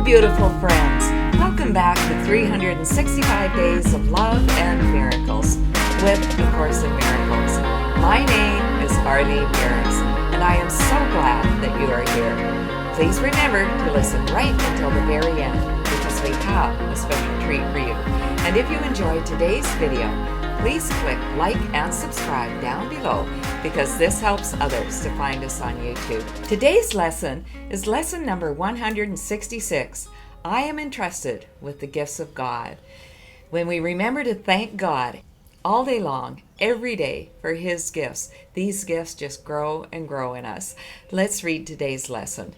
beautiful friends. Welcome back to 365 Days of Love and Miracles with A Course in Miracles. My name is Arlene Geres, and I am so glad that you are here. Please remember to listen right until the very end, because we have a special treat for you. And if you enjoyed today's video, please click like and subscribe down below, because this helps others to find us on YouTube. Today's lesson is lesson number 166. I am entrusted with the gifts of God. When we remember to thank God all day long, every day, for His gifts, these gifts just grow and grow in us. Let's read today's lesson.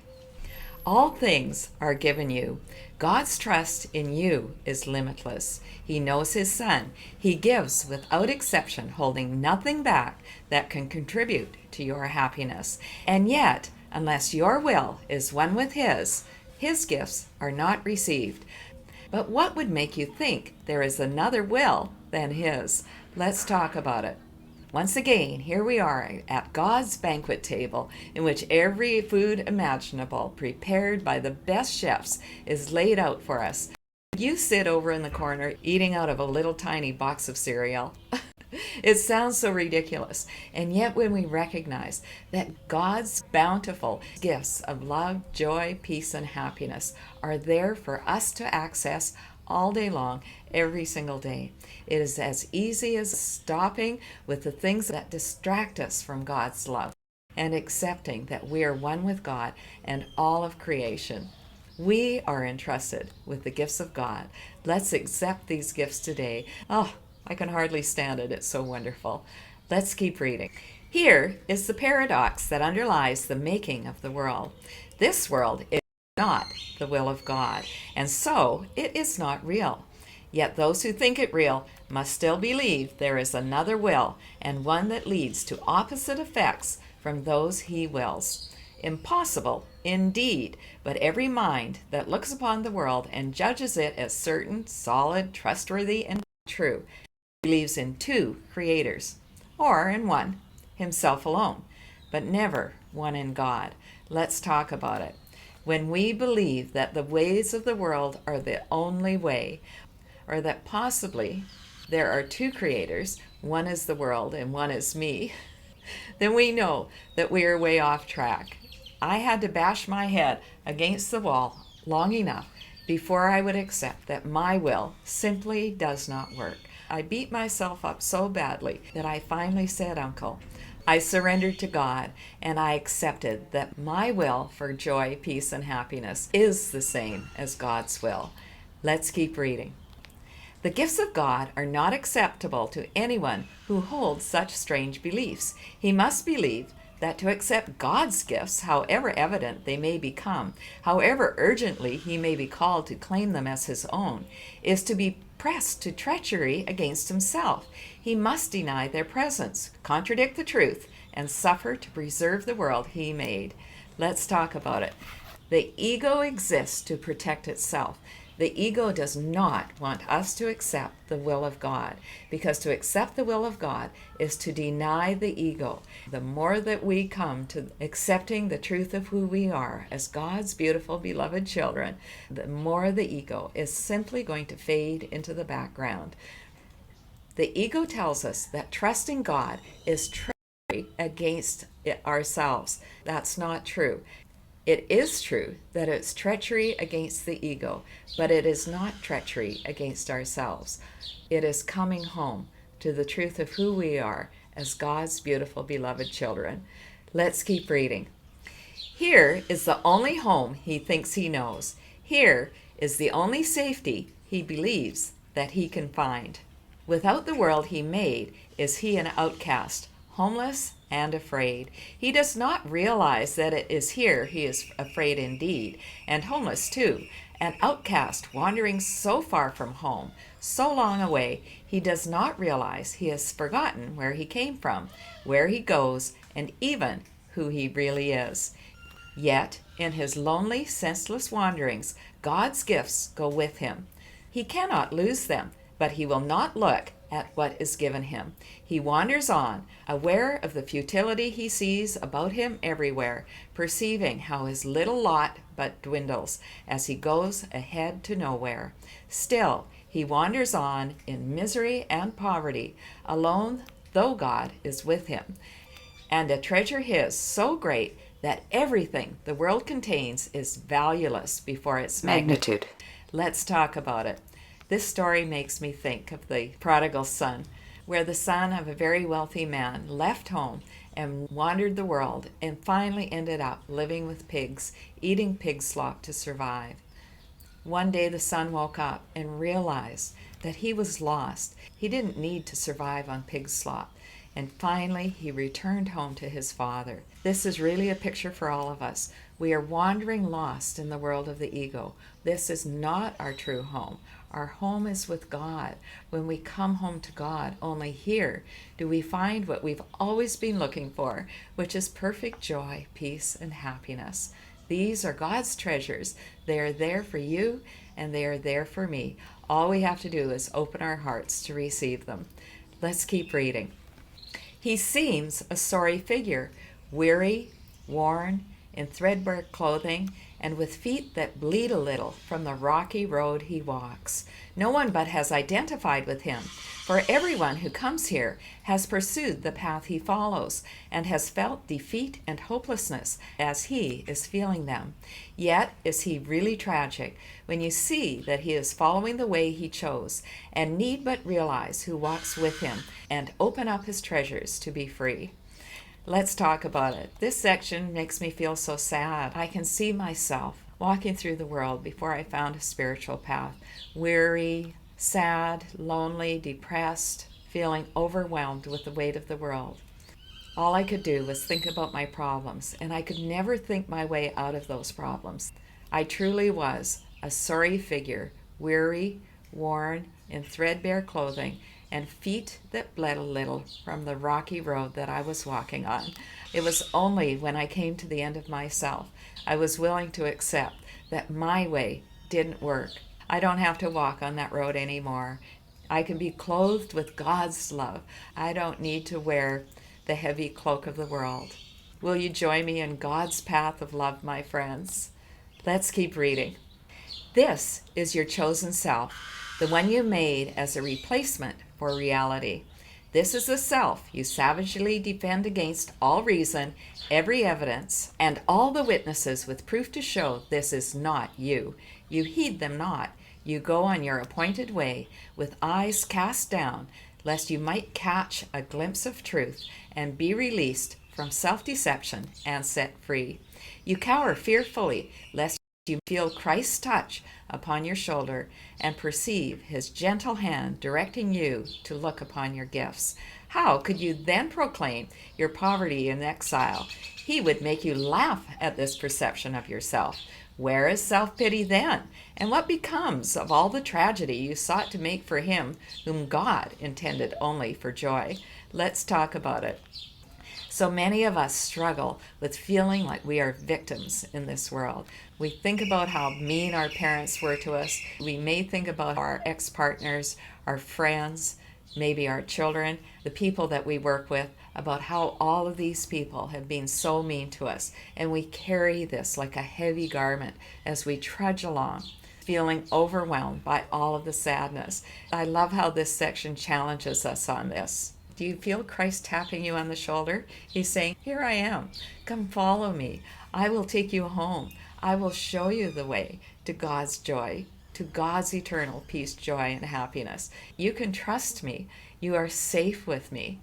All things are given you. God's trust in you is limitless. He knows His Son. He gives without exception, holding nothing back that can contribute to your happiness. And yet, unless your will is one with His gifts are not received. But what would make you think there is another will than His? Let's talk about it. Once again, here we are at God's banquet table, in which every food imaginable, prepared by the best chefs, is laid out for us. You sit over in the corner eating out of a little tiny box of cereal. It sounds so ridiculous, and yet when we recognize that God's bountiful gifts of love, joy, peace, and happiness are there for us to access all day long, every single day, it is as easy as stopping with the things that distract us from God's love and accepting that we are one with God and all of creation. We are entrusted with the gifts of God. Let's accept these gifts today. Oh, I can hardly stand it. It's so wonderful. Let's keep reading. Here is the paradox that underlies the making of the world. This world is not the will of God, and so it is not real. Yet those who think it real must still believe there is another will, and one that leads to opposite effects from those He wills. Impossible, indeed, but every mind that looks upon the world and judges it as certain, solid, trustworthy, and true believes in two creators, or in one, Himself alone, but never one in God. Let's talk about it. When we believe that the ways of the world are the only way, or that possibly there are two creators, one is the world and one is me, then we know that we are way off track. I had to bash my head against the wall long enough before I would accept that my will simply does not work. I beat myself up so badly that I finally said, Uncle, I surrendered to God, and I accepted that my will for joy, peace, and happiness is the same as God's will. Let's keep reading. The gifts of God are not acceptable to anyone who holds such strange beliefs. He must believe that to accept God's gifts, however evident they may become, however urgently he may be called to claim them as his own, is to be pressed to treachery against himself. He must deny their presence, contradict the truth, and suffer to preserve the world he made. Let's talk about it. The ego exists to protect itself. The ego does not want us to accept the will of God, because to accept the will of God is to deny the ego. The more that we come to accepting the truth of who we are as God's beautiful, beloved children, the more the ego is simply going to fade into the background. The ego tells us that trusting God is treachery against ourselves. That's not true. It is true that it's treachery against the ego, but it is not treachery against ourselves. It is coming home to the truth of who we are as God's beautiful, beloved children. Let's keep reading. Here is the only home he thinks he knows. Here is the only safety he believes that he can find. Without the world he made, is he an outcast, homeless and afraid. He does not realize that it is here he is afraid indeed, and homeless too, an outcast wandering so far from home, so long away, he does not realize he has forgotten where he came from, where he goes, and even who he really is. Yet, in his lonely, senseless wanderings, God's gifts go with him. He cannot lose them, but he will not look at what is given him. He wanders on, aware of the futility he sees about him everywhere, perceiving how his little lot but dwindles as he goes ahead to nowhere. Still, he wanders on in misery and poverty, alone though God is with him, and a treasure his so great that everything the world contains is valueless before its magnitude. Let's talk about it. This story makes me think of the prodigal son, where the son of a very wealthy man left home and wandered the world and finally ended up living with pigs, eating pig slop to survive. One day the son woke up and realized that he was lost. He didn't need to survive on pig slop. And finally, he returned home to his father. This is really a picture for all of us. We are wandering lost in the world of the ego. This is not our true home. Our home is with God. When we come home to God, only here do we find what we've always been looking for, which is perfect joy, peace, and happiness. These are God's treasures. They are there for you, and they are there for me. All we have to do is open our hearts to receive them. Let's keep reading. He seems a sorry figure, weary, worn, in threadbare clothing, and with feet that bleed a little from the rocky road he walks. No one but has identified with him, for everyone who comes here has pursued the path he follows, and has felt defeat and hopelessness as he is feeling them. Yet is he really tragic when you see that he is following the way he chose, and need but realize who walks with him, and open up his treasures to be free. Let's talk about it. This section makes me feel so sad. I can see myself walking through the world before I found a spiritual path, weary, sad, lonely, depressed, feeling overwhelmed with the weight of the world. All I could do was think about my problems, and I could never think my way out of those problems. I truly was a sorry figure, weary, worn, in threadbare clothing, and feet that bled a little from the rocky road that I was walking on. It was only when I came to the end of myself, I was willing to accept that my way didn't work. I don't have to walk on that road anymore. I can be clothed with God's love. I don't need to wear the heavy cloak of the world. Will you join me in God's path of love, my friends? Let's keep reading. This is your chosen self, the one you made as a replacement for reality. This is the self you savagely defend against all reason, every evidence, and all the witnesses with proof to show this is not you. You heed them not. You go on your appointed way with eyes cast down, lest you might catch a glimpse of truth and be released from self-deception and set free. You cower fearfully, lest you feel Christ's touch upon your shoulder and perceive his gentle hand directing you to look upon your gifts. How could you then proclaim your poverty and exile? He would make you laugh at this perception of yourself. Where is self-pity then? And what becomes of all the tragedy you sought to make for him whom God intended only for joy? Let's talk about it. So many of us struggle with feeling like we are victims in this world. We think about how mean our parents were to us. We may think about our ex-partners, our friends, maybe our children, the people that we work with, about how all of these people have been so mean to us. And we carry this like a heavy garment as we trudge along, feeling overwhelmed by all of the sadness. I love how this section challenges us on this. Do you feel Christ tapping you on the shoulder? He's saying, here I am. Come follow me. I will take you home. I will show you the way to God's joy, to God's eternal peace, joy, and happiness. You can trust me. You are safe with me.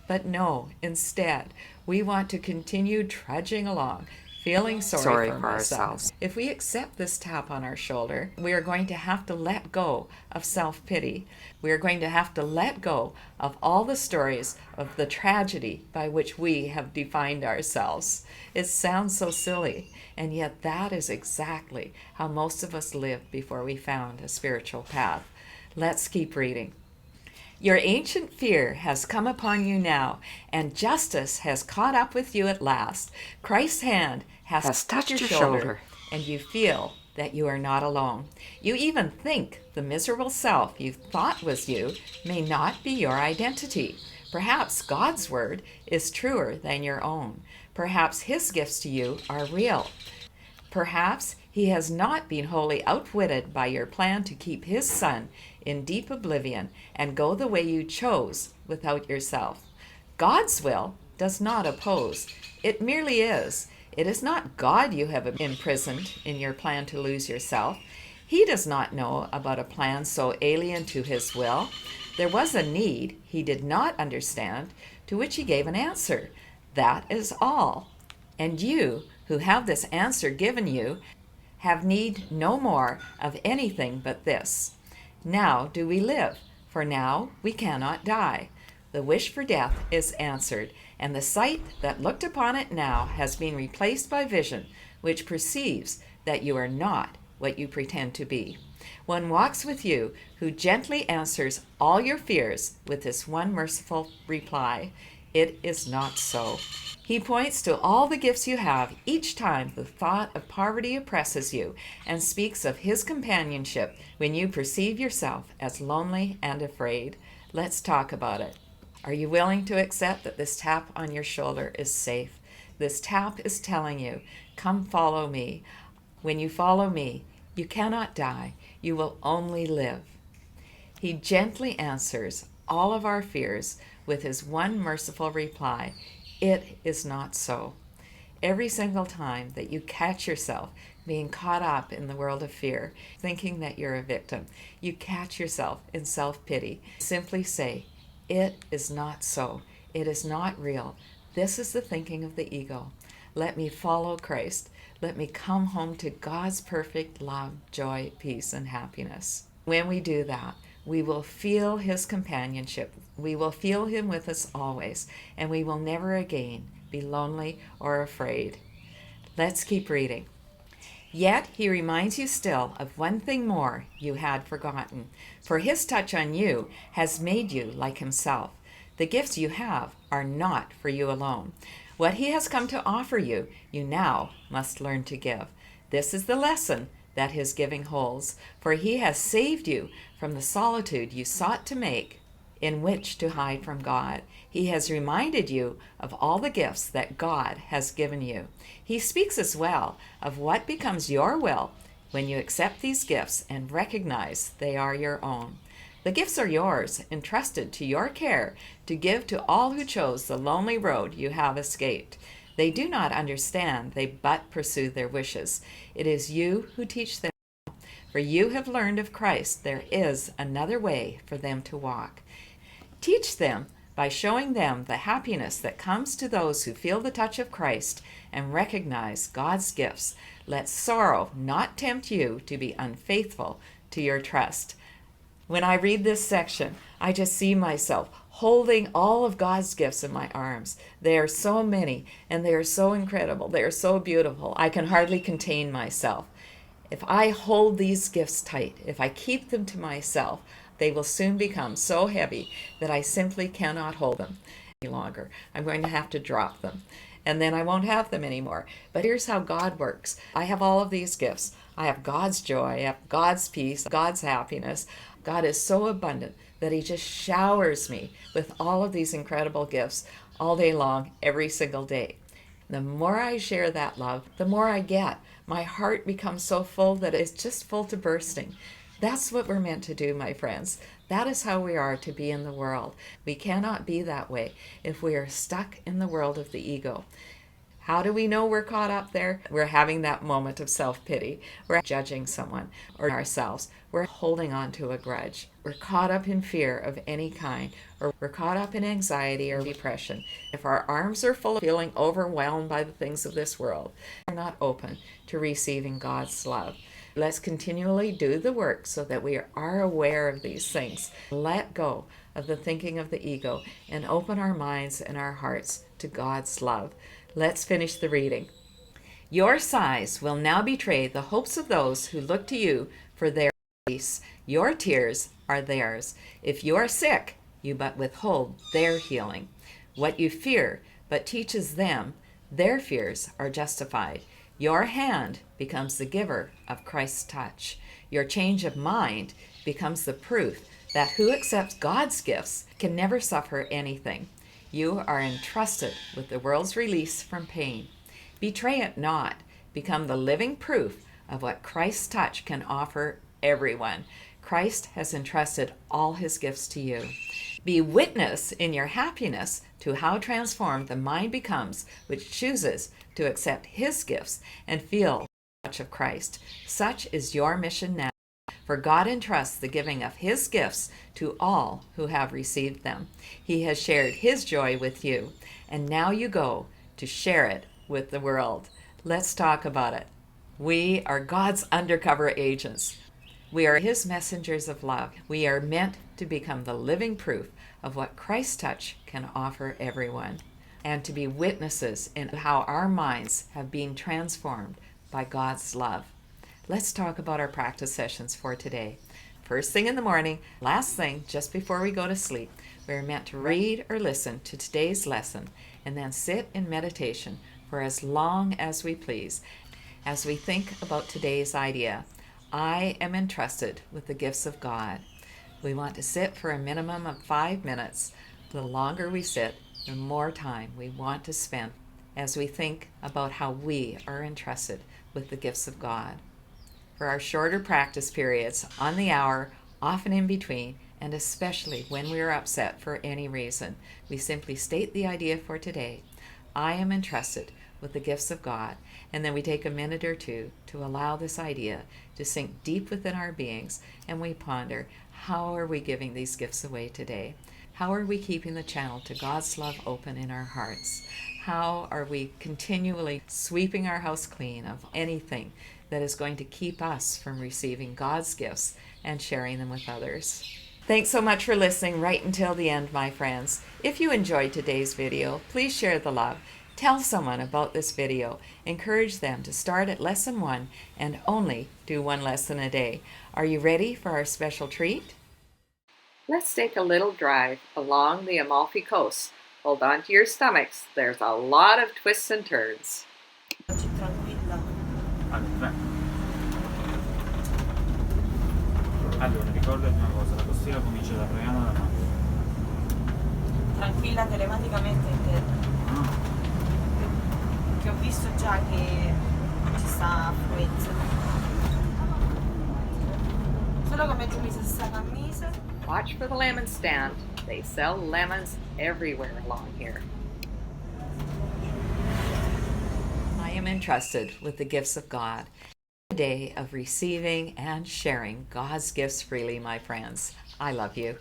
But no, instead, we want to continue trudging along, feeling sorry for ourselves. If we accept this tap on our shoulder, we are going to have to let go of self-pity. We are going to have to let go of all the stories of the tragedy by which we have defined ourselves. It sounds so silly, and yet that is exactly how most of us lived before we found a spiritual path. Let's keep reading. Your ancient fear has come upon you now, and justice has caught up with you at last. Christ's hand has touched your shoulder, and you feel that you are not alone. You even think the miserable self you thought was you may not be your identity. Perhaps God's word is truer than your own. Perhaps his gifts to you are real. Perhaps he has not been wholly outwitted by your plan to keep his son in deep oblivion and go the way you chose without yourself. God's will does not oppose. It merely is. It is not God you have imprisoned in your plan to lose yourself. He does not know about a plan so alien to his will. There was a need he did not understand, to which he gave an answer. That is all. And you, who have this answer given you, have need no more of anything but this. Now do we live, for now we cannot die. The wish for death is answered, and the sight that looked upon it now has been replaced by vision, which perceives that you are not what you pretend to be. One walks with you who gently answers all your fears with this one merciful reply: it is not so. He points to all the gifts you have each time the thought of poverty oppresses you, and speaks of his companionship when you perceive yourself as lonely and afraid. Let's talk about it. Are you willing to accept that this tap on your shoulder is safe? This tap is telling you, come follow me. When you follow me, you cannot die. You will only live. He gently answers all of our fears with his one merciful reply: it is not so. Every single time that you catch yourself being caught up in the world of fear, thinking that you're a victim, you catch yourself in self-pity, simply say, it is not so. It is not real. This is the thinking of the ego. Let me follow Christ. Let me come home to God's perfect love, joy, peace, and happiness. When we do that, we will feel his companionship. We will feel him with us always, and we will never again be lonely or afraid. Let's keep reading. Yet he reminds you still of one thing more you had forgotten, for his touch on you has made you like himself. The gifts you have are not for you alone. What he has come to offer you, you now must learn to give. This is the lesson that his giving holds, for he has saved you from the solitude you sought to make in which to hide from God. He has reminded you of all the gifts that God has given you. He speaks as well of what becomes your will when you accept these gifts and recognize they are your own. The gifts are yours, entrusted to your care to give to all who chose the lonely road you have escaped. They do not understand, they but pursue their wishes. It is you who teach them. For you have learned of Christ there is another way for them to walk. Teach them by showing them the happiness that comes to those who feel the touch of Christ and recognize God's gifts. Let sorrow not tempt you to be unfaithful to your trust. When I read this section, I just see myself holding all of God's gifts in my arms. They are so many, and they are so incredible. They are so beautiful. I can hardly contain myself. If I hold these gifts tight, if I keep them to myself, they will soon become so heavy that I simply cannot hold them any longer. I'm going to have to drop them, and then I won't have them anymore. But here's how God works. I have all of these gifts. I have God's joy, I have God's peace, God's happiness. God is so abundant that he just showers me with all of these incredible gifts all day long, every single day. The more I share that love, the more I get. My heart becomes so full that it's just full to bursting. That's what we're meant to do, my friends. That is how we are to be in the world. We cannot be that way if we are stuck in the world of the ego. How do we know we're caught up there? We're having that moment of self-pity. We're judging someone or ourselves. We're holding on to a grudge. We're caught up in fear of any kind, or we're caught up in anxiety or depression. If our arms are full of feeling overwhelmed by the things of this world, we're not open to receiving God's love. Let's continually do the work so that we are aware of these things. Let go of the thinking of the ego and open our minds and our hearts to God's love. Let's finish the reading. Your sighs will now betray the hopes of those who look to you for their peace. Your tears are theirs. If you are sick, you but withhold their healing. What you fear but teaches them, their fears are justified. Your hand becomes the giver of Christ's touch. Your change of mind becomes the proof that who accepts God's gifts can never suffer anything. You are entrusted with the world's release from pain. Betray it not. Become the living proof of what Christ's touch can offer everyone. Christ has entrusted all his gifts to you. Be witness in your happiness to how transformed the mind becomes, which chooses to accept his gifts and feel the touch of Christ. Such is your mission now, for God entrusts the giving of his gifts to all who have received them. He has shared his joy with you, and now you go to share it with the world. Let's talk about it. We are God's undercover agents. We are his messengers of love. We are meant to become the living proof of what Christ's touch can offer everyone, and to be witnesses in how our minds have been transformed by God's love. Let's talk about our practice sessions for today. First thing in the morning, last thing just before we go to sleep, we're meant to read or listen to today's lesson and then sit in meditation for as long as we please as we think about today's idea. I am entrusted with the gifts of God. We want to sit for a minimum of 5 minutes. The longer we sit, the more time we want to spend as we think about how we are entrusted with the gifts of God. For our shorter practice periods, on the hour, often in between, and especially when we are upset for any reason, we simply state the idea for today. I am entrusted with the gifts of God, and then we take a minute or two to allow this idea to sink deep within our beings, and we ponder, how are we giving these gifts away today? How are we keeping the channel to God's love open in our hearts? How are we continually sweeping our house clean of anything that is going to keep us from receiving God's gifts and sharing them with others? Thanks so much for listening right until the end, my friends. If you enjoyed today's video, please share the love. Tell someone about this video. Encourage them to start at lesson 1 and only do 1 lesson a day. Are you ready for our special treat? Let's take a little drive along the Amalfi Coast. Hold on to your stomachs. There's a lot of twists and turns. Allora, ricordati una cosa, la costiera comincia da Troiano da Mare. Tranquilla telematicamente in terra. Che ho visto già che ci sta affluenza. Solo che mi ho messo questa camisa. Watch for the lemon stand. They sell lemons everywhere along here. I am entrusted with the gifts of God. A day of receiving and sharing God's gifts freely, my friends. I love you.